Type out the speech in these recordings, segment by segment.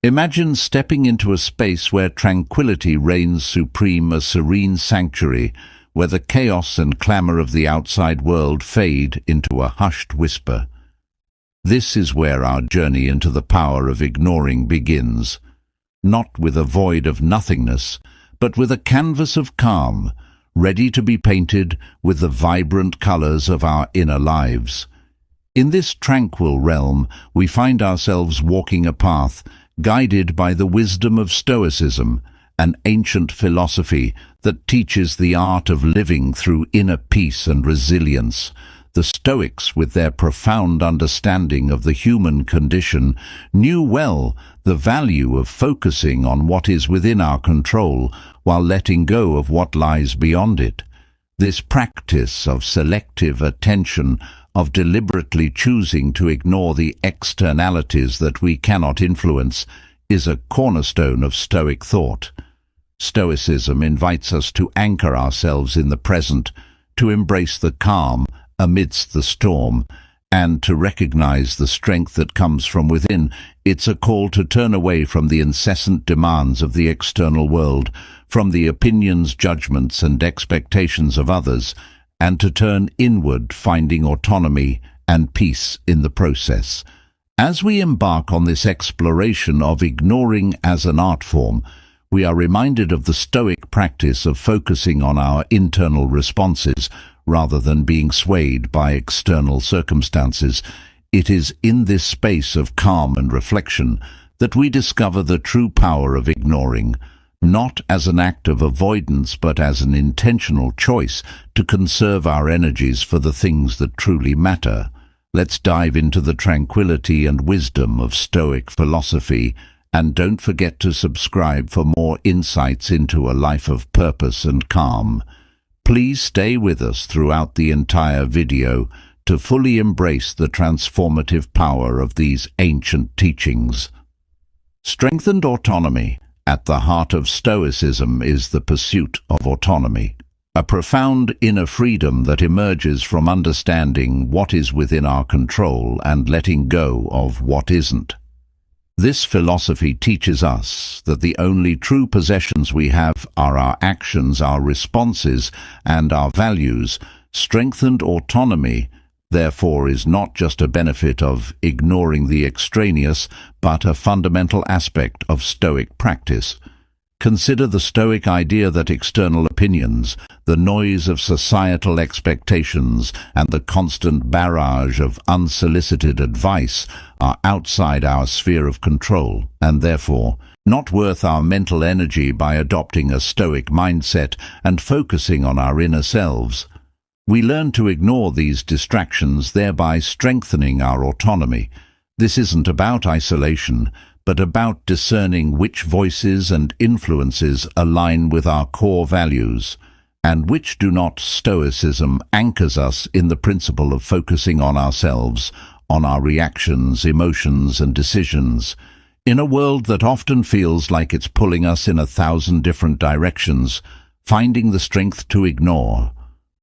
Imagine stepping into a space where tranquility reigns supreme, a serene sanctuary, where the chaos and clamor of the outside world fade into a hushed whisper. This is where our journey into the power of ignoring begins, not with a void of nothingness, but with a canvas of calm, ready to be painted with the vibrant colors of our inner lives. In this tranquil realm, we find ourselves walking a path guided by the wisdom of Stoicism, an ancient philosophy that teaches the art of living through inner peace and resilience. The Stoics, with their profound understanding of the human condition, knew well the value of focusing on what is within our control while letting go of what lies beyond it. This practice of selective attention, of deliberately choosing to ignore the externalities that we cannot influence, is a cornerstone of Stoic thought. Stoicism invites us to anchor ourselves in the present, to embrace the calm amidst the storm, and to recognize the strength that comes from within. It's a call to turn away from the incessant demands of the external world, from the opinions, judgments, and expectations of others, and to turn inward, finding autonomy and peace in the process. As we embark on this exploration of ignoring as an art form, we are reminded of the Stoic practice of focusing on our internal responses rather than being swayed by external circumstances. It is in this space of calm and reflection that we discover the true power of ignoring, not as an act of avoidance but as an intentional choice to conserve our energies for the things that truly matter. Let's dive into the tranquility and wisdom of Stoic philosophy, and don't forget to subscribe for more insights into a life of purpose and calm. Please stay with us throughout the entire video to fully embrace the transformative power of these ancient teachings. Strengthened autonomy. At the heart of Stoicism is the pursuit of autonomy, a profound inner freedom that emerges from understanding what is within our control and letting go of what isn't. This philosophy teaches us that the only true possessions we have are our actions, our responses, and our values. Strengthened autonomy, therefore, is not just a benefit of ignoring the extraneous, but a fundamental aspect of Stoic practice. Consider the Stoic idea that external opinions, the noise of societal expectations, and the constant barrage of unsolicited advice are outside our sphere of control, and therefore not worth our mental energy. By adopting a Stoic mindset and focusing on our inner selves, we learn to ignore these distractions, thereby strengthening our autonomy. This isn't about isolation, but about discerning which voices and influences align with our core values, and which do not. Stoicism anchors us in the principle of focusing on ourselves, on our reactions, emotions, and decisions. In a world that often feels like it's pulling us in 1,000 different directions, finding the strength to ignore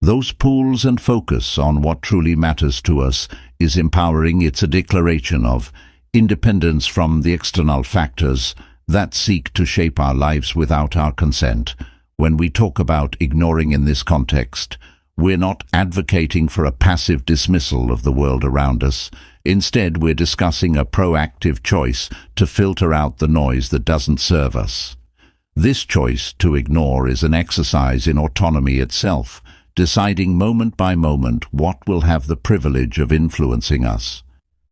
those pulls and focus on what truly matters to us is empowering. It's a declaration of independence from the external factors that seek to shape our lives without our consent. When we talk about ignoring in this context, we're not advocating for a passive dismissal of the world around us. Instead, we're discussing a proactive choice to filter out the noise that doesn't serve us. This choice to ignore is an exercise in autonomy itself, deciding moment by moment what will have the privilege of influencing us.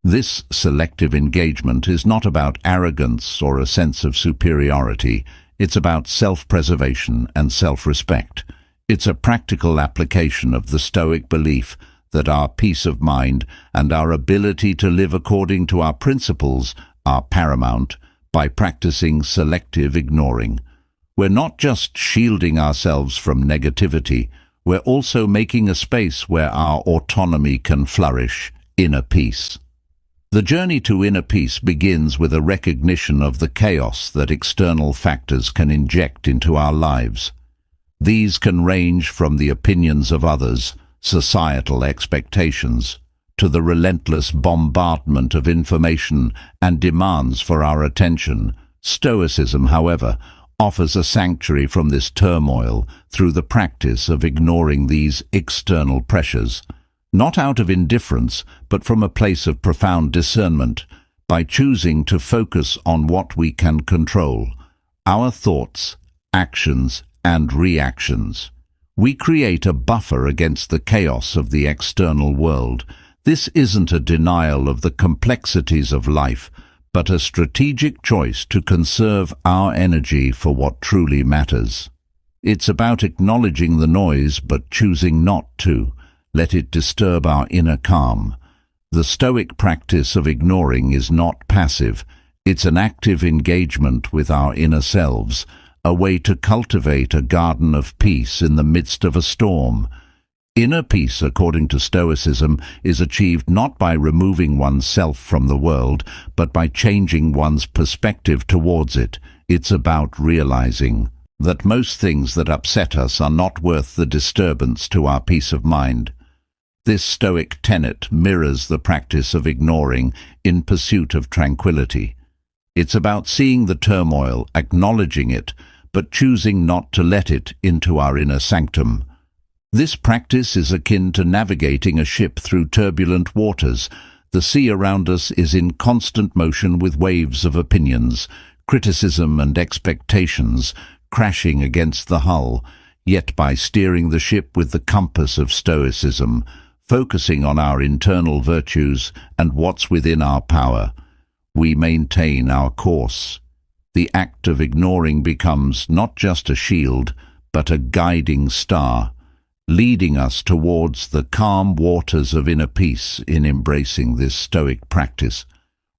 This selective engagement is not about arrogance or a sense of superiority. It's about self-preservation and self-respect. It's a practical application of the Stoic belief that our peace of mind and our ability to live according to our principles are paramount. By practicing selective ignoring, we're not just shielding ourselves from negativity, we're also making a space where our autonomy can flourish, inner peace. The journey to inner peace begins with a recognition of the chaos that external factors can inject into our lives. These can range from the opinions of others, societal expectations, to the relentless bombardment of information and demands for our attention. Stoicism, however, offers a sanctuary from this turmoil through the practice of ignoring these external pressures, not out of indifference, but from a place of profound discernment, by choosing to focus on what we can control: our thoughts, actions, and reactions. We create a buffer against the chaos of the external world. This isn't a denial of the complexities of life, but a strategic choice to conserve our energy for what truly matters. It's about acknowledging the noise but choosing not to let it disturb our inner calm. The Stoic practice of ignoring is not passive. It's an active engagement with our inner selves, a way to cultivate a garden of peace in the midst of a storm. Inner peace, according to Stoicism, is achieved not by removing oneself from the world, but by changing one's perspective towards it. It's about realizing that most things that upset us are not worth the disturbance to our peace of mind. This Stoic tenet mirrors the practice of ignoring in pursuit of tranquility. It's about seeing the turmoil, acknowledging it, but choosing not to let it into our inner sanctum. This practice is akin to navigating a ship through turbulent waters. The sea around us is in constant motion with waves of opinions, criticism and expectations crashing against the hull. Yet by steering the ship with the compass of Stoicism, focusing on our internal virtues and what's within our power, we maintain our course. The act of ignoring becomes not just a shield, but a guiding star, leading us towards the calm waters of inner peace. In embracing this Stoic practice,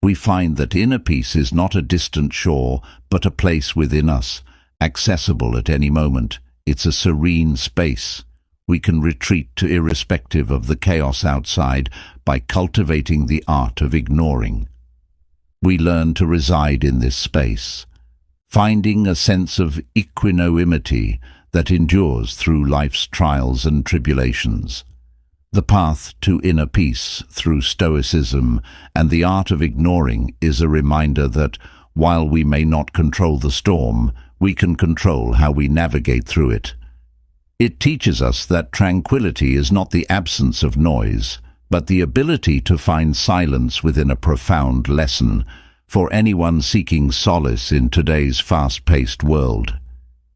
we find that inner peace is not a distant shore, but a place within us, accessible at any moment. It's a serene space we can retreat to irrespective of the chaos outside by cultivating the art of ignoring. We learn to reside in this space, finding a sense of equanimity that endures through life's trials and tribulations. The path to inner peace through Stoicism and the art of ignoring is a reminder that, while we may not control the storm, we can control how we navigate through it. It teaches us that tranquility is not the absence of noise, but the ability to find silence within a profound lesson for anyone seeking solace in today's fast-paced world.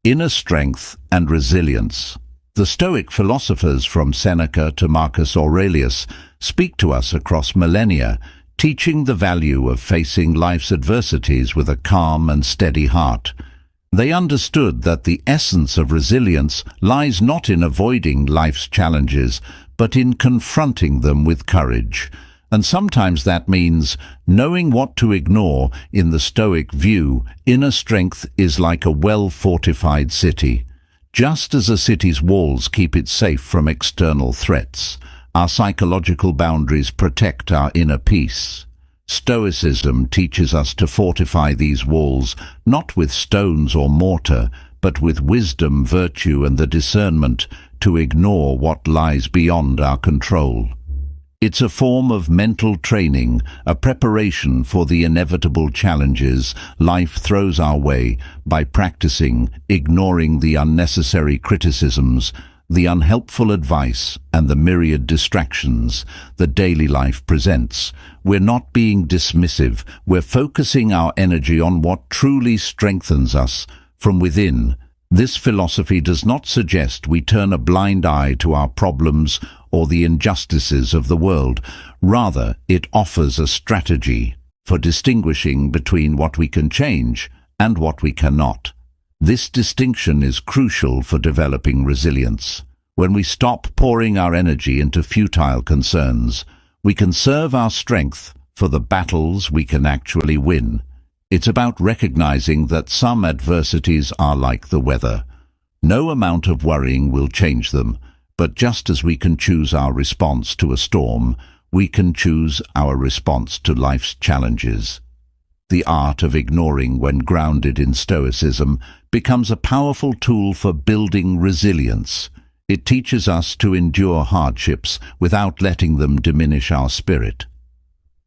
Inner strength and resilience. The Stoic philosophers from Seneca to Marcus Aurelius speak to us across millennia, teaching the value of facing life's adversities with a calm and steady heart. They understood that the essence of resilience lies not in avoiding life's challenges, but in confronting them with courage. And sometimes that means knowing what to ignore. In the Stoic view, inner strength is like a well-fortified city. Just as a city's walls keep it safe from external threats, our psychological boundaries protect our inner peace. Stoicism teaches us to fortify these walls not with stones or mortar, but with wisdom, virtue, and the discernment to ignore what lies beyond our control. It's a form of mental training, a preparation for the inevitable challenges life throws our way by practicing ignoring the unnecessary criticisms, the unhelpful advice, and the myriad distractions that daily life presents. We're not being dismissive, we're focusing our energy on what truly strengthens us from within. This philosophy does not suggest we turn a blind eye to our problems or the injustices of the world. Rather, it offers a strategy for distinguishing between what we can change and what we cannot. This distinction is crucial for developing resilience. When we stop pouring our energy into futile concerns, we conserve our strength for the battles we can actually win. It's about recognizing that some adversities are like the weather. No amount of worrying will change them, but just as we can choose our response to a storm, we can choose our response to life's challenges. The art of ignoring, when grounded in Stoicism, becomes a powerful tool for building resilience. It teaches us to endure hardships without letting them diminish our spirit.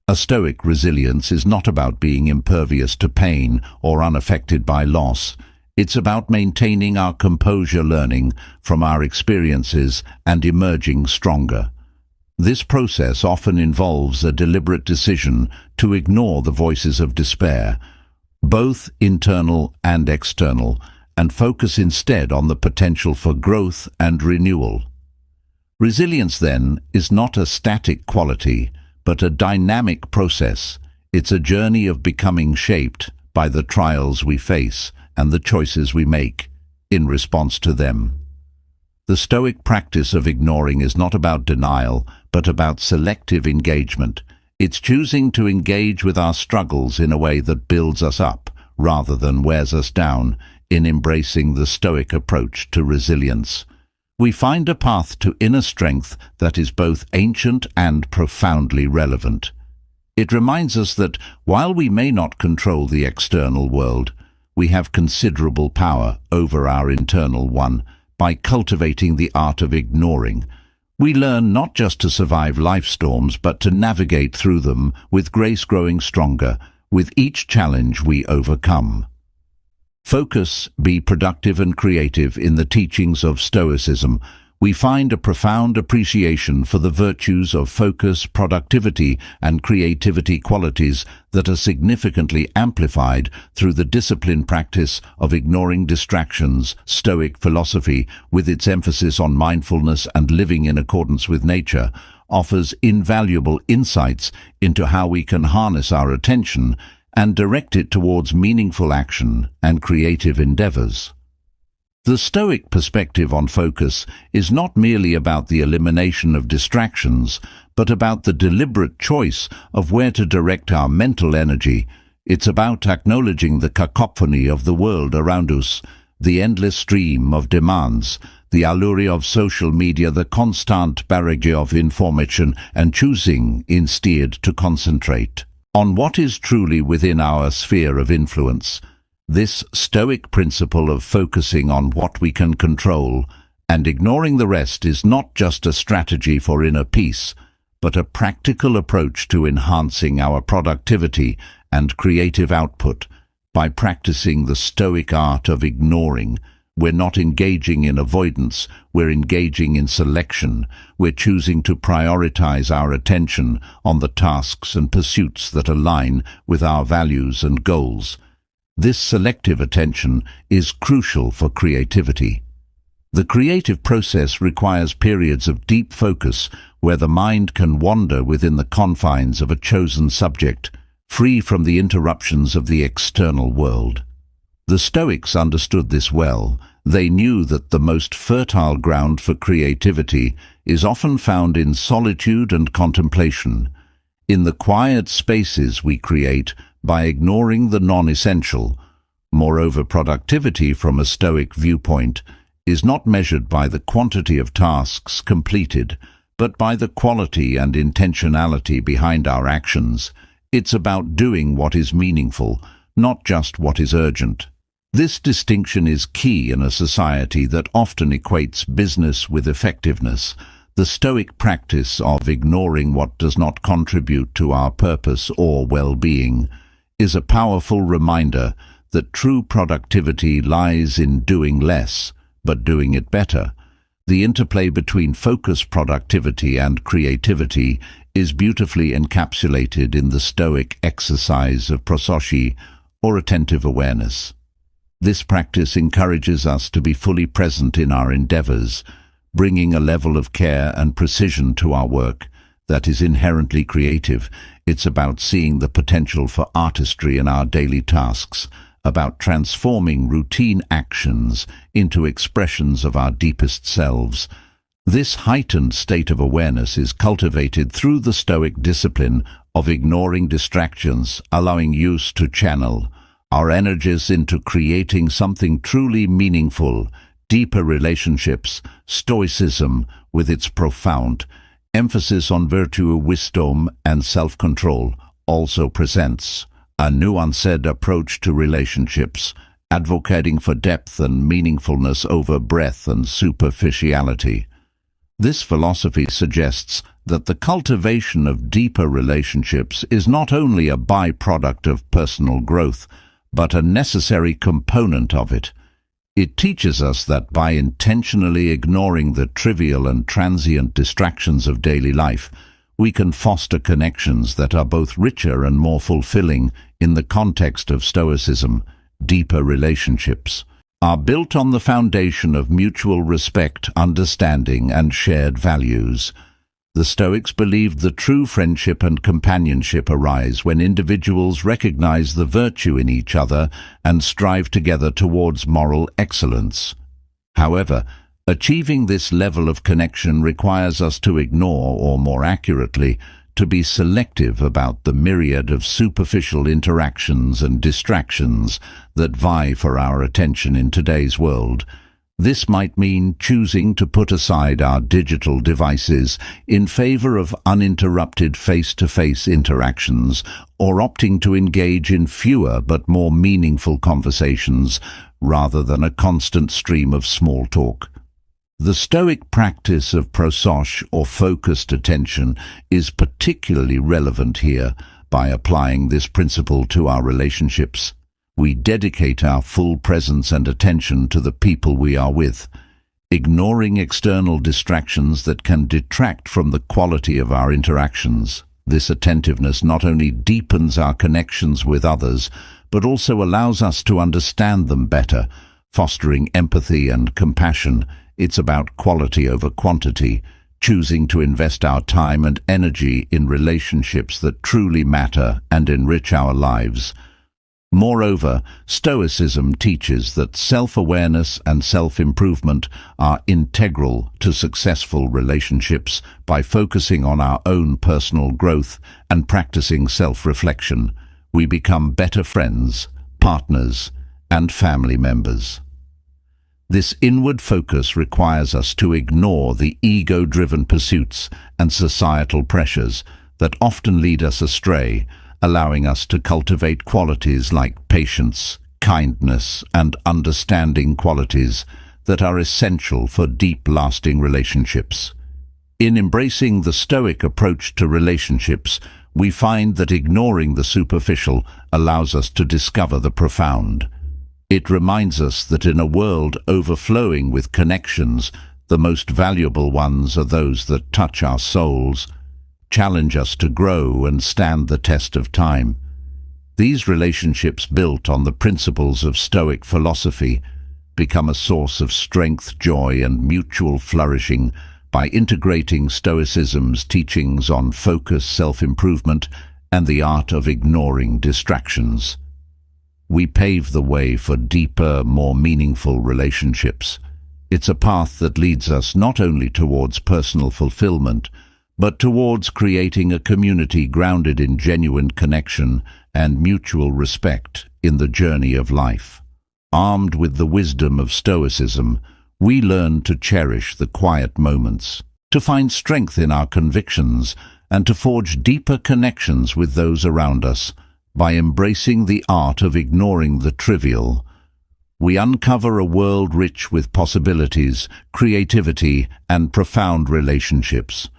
A Stoic resilience is not about being impervious to pain or unaffected by loss. It's about maintaining our composure, learning from our experiences and emerging stronger. This process often involves a deliberate decision to ignore the voices of despair, both internal and external, and focus instead on the potential for growth and renewal. Resilience, then, is not a static quality, but a dynamic process. It's a journey of becoming shaped by the trials we face and the choices we make in response to them. The Stoic practice of ignoring is not about denial, but about selective engagement. It's choosing to engage with our struggles in a way that builds us up, rather than wears us down. In embracing the Stoic approach to resilience, we find a path to inner strength that is both ancient and profoundly relevant. It reminds us that while we may not control the external world, we have considerable power over our internal one. By cultivating the art of ignoring, we learn not just to survive life storms, but to navigate through them with grace, growing stronger with each challenge we overcome. Focus, be productive and creative. In the teachings of Stoicism, we find a profound appreciation for the virtues of focus, productivity, and creativity, qualities that are significantly amplified through the disciplined practice of ignoring distractions. Stoic philosophy, with its emphasis on mindfulness and living in accordance with nature, offers invaluable insights into how we can harness our attention and direct it towards meaningful action and creative endeavors. The Stoic perspective on focus is not merely about the elimination of distractions, but about the deliberate choice of where to direct our mental energy. It's about acknowledging the cacophony of the world around us, the endless stream of demands, the allure of social media, the constant barrage of information, and choosing instead to concentrate on what is truly within our sphere of influence. This Stoic principle of focusing on what we can control and ignoring the rest is not just a strategy for inner peace, but a practical approach to enhancing our productivity and creative output. By practicing the Stoic art of ignoring, we're not engaging in avoidance, we're engaging in selection. We're choosing to prioritize our attention on the tasks and pursuits that align with our values and goals. This selective attention is crucial for creativity. The creative process requires periods of deep focus where the mind can wander within the confines of a chosen subject, free from the interruptions of the external world. The Stoics understood this well. They knew that the most fertile ground for creativity is often found in solitude and contemplation, in the quiet spaces we create by ignoring the non-essential. Moreover, productivity from a Stoic viewpoint is not measured by the quantity of tasks completed, but by the quality and intentionality behind our actions. It's about doing what is meaningful, not just what is urgent. This distinction is key in a society that often equates business with effectiveness. The Stoic practice of ignoring what does not contribute to our purpose or well-being is a powerful reminder that true productivity lies in doing less, but doing it better. The interplay between focus, productivity, and creativity is beautifully encapsulated in the Stoic exercise of prosophy, or attentive awareness. This practice encourages us to be fully present in our endeavors, bringing a level of care and precision to our work that is inherently creative. It's about seeing the potential for artistry in our daily tasks, about transforming routine actions into expressions of our deepest selves. This heightened state of awareness is cultivated through the Stoic discipline of ignoring distractions, allowing use to channel our energies into creating something truly meaningful, deeper relationships. Stoicism, with its profound emphasis on virtue, wisdom, and self-control, also presents a nuanced approach to relationships. advocating for depth and meaningfulness over breadth and superficiality. This philosophy suggests that the cultivation of deeper relationships is not only a byproduct of personal growth, but a necessary component of it. It teaches us that by intentionally ignoring the trivial and transient distractions of daily life, we can foster connections that are both richer and more fulfilling. In the context of Stoicism, deeper relationships are built on the foundation of mutual respect, understanding, and shared values. The Stoics believed that true friendship and companionship arise when individuals recognize the virtue in each other and strive together towards moral excellence. However, achieving this level of connection requires us to ignore, or more accurately, to be selective about the myriad of superficial interactions and distractions that vie for our attention in today's world. This might mean choosing to put aside our digital devices in favor of uninterrupted face-to-face interactions, or opting to engage in fewer but more meaningful conversations rather than a constant stream of small talk. The Stoic practice of prosos, or focused attention, is particularly relevant here. By applying this principle to our relationships, we dedicate our full presence and attention to the people we are with, ignoring external distractions that can detract from the quality of our interactions. This attentiveness not only deepens our connections with others, but also allows us to understand them better, fostering empathy and compassion. It's about quality over quantity, choosing to invest our time and energy in relationships that truly matter and enrich our lives. Moreover, Stoicism teaches that self-awareness and self-improvement are integral to successful relationships. By focusing on our own personal growth and practicing self-reflection, we become better friends, partners, and family members. This inward focus requires us to ignore the ego-driven pursuits and societal pressures that often lead us astray, allowing us to cultivate qualities like patience, kindness, and understanding, qualities that are essential for deep, lasting relationships. In embracing the Stoic approach to relationships, we find that ignoring the superficial allows us to discover the profound. It reminds us that in a world overflowing with connections, the most valuable ones are those that touch our souls, challenge us to grow, and stand the test of time. These relationships, built on the principles of Stoic philosophy, become a source of strength, joy, and mutual flourishing. By integrating Stoicism's teachings on focus, self-improvement, and the art of ignoring distractions, we pave the way for deeper, more meaningful relationships. It's a path that leads us not only towards personal fulfillment, but towards creating a community grounded in genuine connection and mutual respect in the journey of life. Armed with the wisdom of Stoicism, we learn to cherish the quiet moments, to find strength in our convictions, and to forge deeper connections with those around us. By embracing the art of ignoring the trivial, we uncover a world rich with possibilities, creativity, and profound relationships.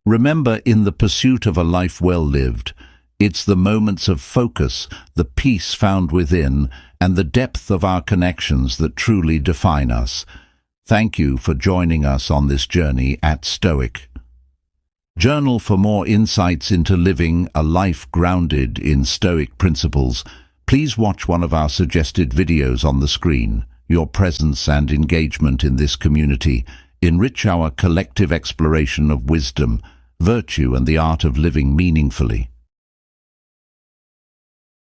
Remember, in the pursuit of a life well lived, it's the moments of focus, the peace found within, and the depth of our connections that truly define us. Thank you for joining us on this journey at Stoic. Journal for more insights into living a life grounded in Stoic principles. Please watch one of our suggested videos on the screen. Your presence and engagement in this community enrich our collective exploration of wisdom, virtue, and the art of living meaningfully.